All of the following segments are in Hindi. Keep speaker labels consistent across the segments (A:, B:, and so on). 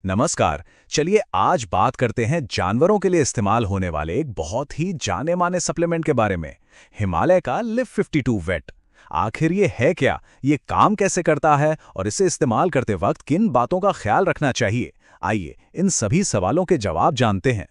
A: नमस्कार। चलिए आज बात करते हैं जानवरों के लिए इस्तेमाल होने वाले एक बहुत ही जाने माने सप्लीमेंट के बारे में। हिमालय का लिव 52 वेट। आखिर ये है क्या, ये काम कैसे करता है और इसे इस्तेमाल करते वक्त किन बातों का ख्याल रखना चाहिए? आइए इन सभी सवालों के जवाब जानते हैं।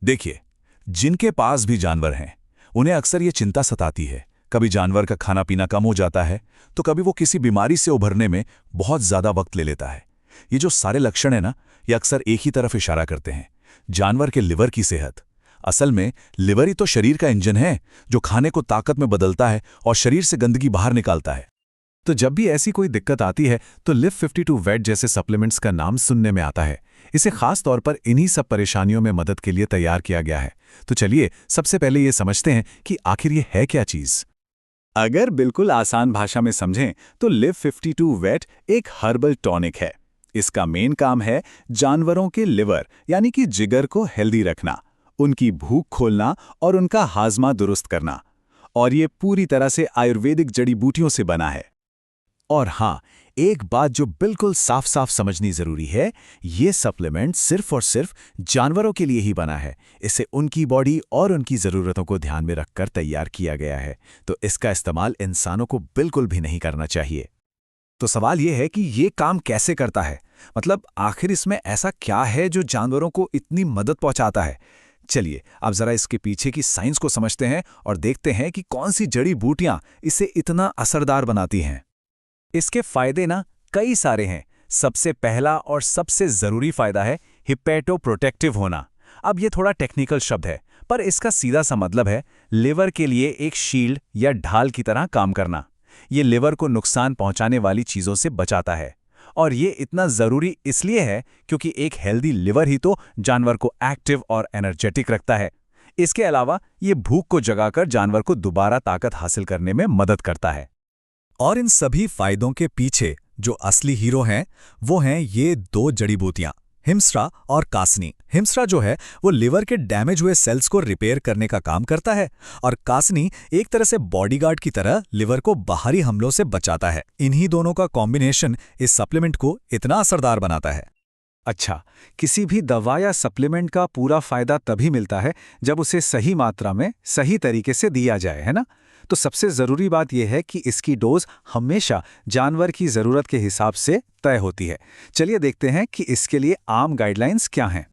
B: देखिए, जिनके पास भी जानवर हैं उन्हें अक्सर ये चिंता सताती है। कभी जानवर का खाना पीना कम हो जाता है तो कभी वो किसी बीमारी से उभरने में बहुत ज़्यादा वक्त ले लेता है। ये जो सारे लक्षण है ना, ये अक्सर एक ही तरफ इशारा करते हैं, जानवर के लिवर की सेहत। असल में लिवर ही तो शरीर का इंजन है जो खाने को ताकत में बदलता है और शरीर से गंदगी बाहर निकालता है।
C: तो जब भी ऐसी कोई दिक्कत आती है तो लिव 52 वेट जैसे सप्लीमेंट्स का नाम सुनने में आता है। इसे खास तौर पर इन्हीं सब परेशानियों में मदद के लिए तैयार किया गया है। तो चलिए सबसे पहले ये समझते हैं कि आखिर ये है क्या चीज़।
A: अगर बिल्कुल आसान भाषा में समझें तो लिव 52 वेट एक हर्बल टॉनिक है। इसका मेन काम है जानवरों के लिवर यानी कि जिगर को हेल्दी रखना, उनकी भूख खोलना और उनका हाजमा दुरुस्त करना। और ये पूरी तरह से आयुर्वेदिक जड़ी बूटियों से बना है।
C: और हाँ, एक बात जो बिल्कुल साफ साफ समझनी जरूरी है, ये सप्लीमेंट सिर्फ और सिर्फ जानवरों के लिए ही बना है। इसे उनकी बॉडी और उनकी ज़रूरतों को ध्यान में रखकर तैयार किया गया है, तो इसका इस्तेमाल इंसानों को बिल्कुल भी नहीं करना चाहिए।
B: तो सवाल ये है कि ये काम कैसे करता है, मतलब आखिर इसमें ऐसा क्या है जो जानवरों को इतनी मदद पहुंचाता है। चलिए अब जरा इसके पीछे की साइंस को समझते हैं और देखते हैं कि कौन सी जड़ी बूटियां इसे इतना असरदार बनाती हैं।
A: इसके फायदे ना कई सारे हैं। सबसे पहला और सबसे ज़रूरी फायदा है हिपैटोप्रोटेक्टिव होना। अब ये थोड़ा टेक्निकल शब्द है, पर इसका सीधा सा मतलब है लिवर के लिए एक शील्ड या ढाल की तरह काम करना। ये लिवर को नुकसान पहुंचाने वाली चीज़ों से बचाता है। और ये इतना ज़रूरी इसलिए है क्योंकि एक हेल्दी लिवर ही तो जानवर को एक्टिव और एनर्जेटिक रखता है। इसके अलावा ये भूख को जगाकर जानवर को दोबारा ताकत हासिल करने में मदद करता है।
B: और इन सभी फायदों के पीछे जो असली हीरो हैं वो हैं ये दो जड़ी बूटियां, हिमस्रा और कासनी। हिमस्रा जो है वो लिवर के डैमेज हुए सेल्स को रिपेयर करने का काम करता है और कासनी एक तरह से बॉडीगार्ड की तरह लिवर को बाहरी हमलों से बचाता है। इन्हीं दोनों का कॉम्बिनेशन इस सप्लीमेंट को इतना असरदार बनाता है।
A: अच्छा, किसी भी दवा या सप्लीमेंट का पूरा फायदा तभी मिलता है जब उसे सही मात्रा में सही तरीके से दिया जाए, है ना? तो सबसे ज़रूरी बात यह है कि इसकी डोज हमेशा जानवर की ज़रूरत के हिसाब से तय होती है। चलिए देखते हैं कि इसके लिए आम गाइडलाइंस क्या हैं।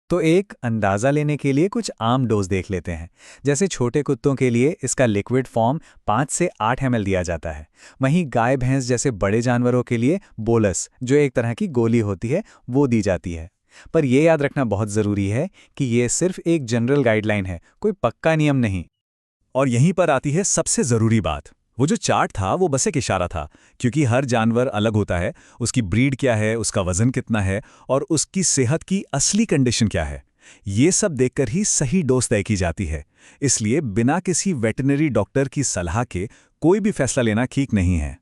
A: तो एक अंदाज़ा लेने के लिए कुछ आम डोज देख लेते हैं। जैसे छोटे कुत्तों के लिए इसका लिक्विड फॉर्म 5 से 8 ml दिया जाता है। वहीं गाय भैंस जैसे बड़े जानवरों के लिए बोलस, जो एक तरह की गोली होती है, वो दी जाती है। पर यह याद रखना बहुत ज़रूरी है कि ये सिर्फ एक जनरल गाइडलाइन है, कोई पक्का नियम नहीं।
B: और यहीं पर आती है सबसे ज़रूरी बात। वो जो चार्ट था वो बस एक इशारा था, क्योंकि हर जानवर अलग होता है। उसकी ब्रीड क्या है, उसका वज़न कितना है और उसकी सेहत की असली कंडीशन क्या है, ये सब देखकर ही सही डोज तय की जाती है। इसलिए बिना किसी वेटरनरी डॉक्टर की सलाह के कोई भी फैसला लेना ठीक नहीं है।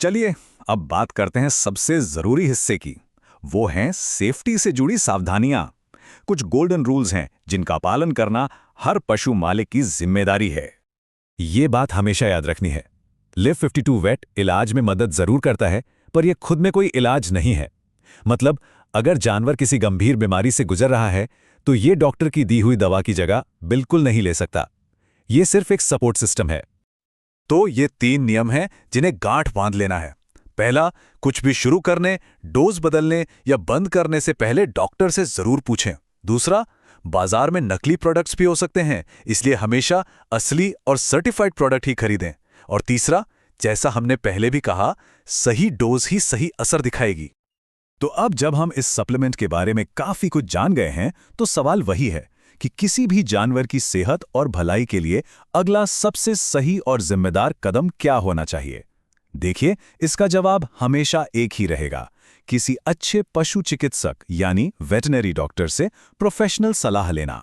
B: चलिए अब बात करते हैं सबसे ज़रूरी हिस्से की। वो हैं सेफ्टी से जुड़ी सावधानियां। कुछ गोल्डन रूल्स हैं जिनका पालन करना हर पशु मालिक की जिम्मेदारी है। ये बात हमेशा याद रखनी है, लिव 52 वेट इलाज में मदद जरूर करता है, पर यह खुद में कोई इलाज नहीं है। मतलब अगर जानवर किसी गंभीर बीमारी से गुजर रहा है तो ये डॉक्टर की दी हुई दवा की जगह बिल्कुल नहीं ले सकता। ये सिर्फ एक सपोर्ट सिस्टम है। तो ये 3 नियम हैं जिन्हें गांठ बांध लेना है। पहला, कुछ भी शुरू करने, डोज बदलने या बंद करने से पहले डॉक्टर से जरूर पूछें। दूसरा, बाजार में नकली प्रोडक्ट्स भी हो सकते हैं, इसलिए हमेशा असली और सर्टिफाइड प्रोडक्ट ही खरीदें। और तीसरा, जैसा हमने पहले भी कहा, सही डोज ही सही असर दिखाएगी। तो अब जब हम इस सप्लीमेंट के बारे में काफी कुछ जान गए हैं, तो सवाल वही है कि किसी भी जानवर की सेहत और भलाई के लिए अगला सबसे सही और जिम्मेदार कदम क्या होना चाहिए। देखिए, इसका जवाब हमेशा एक ही रहेगा, किसी अच्छे पशु चिकित्सक यानी वेटरनरी डॉक्टर से प्रोफेशनल सलाह लेना।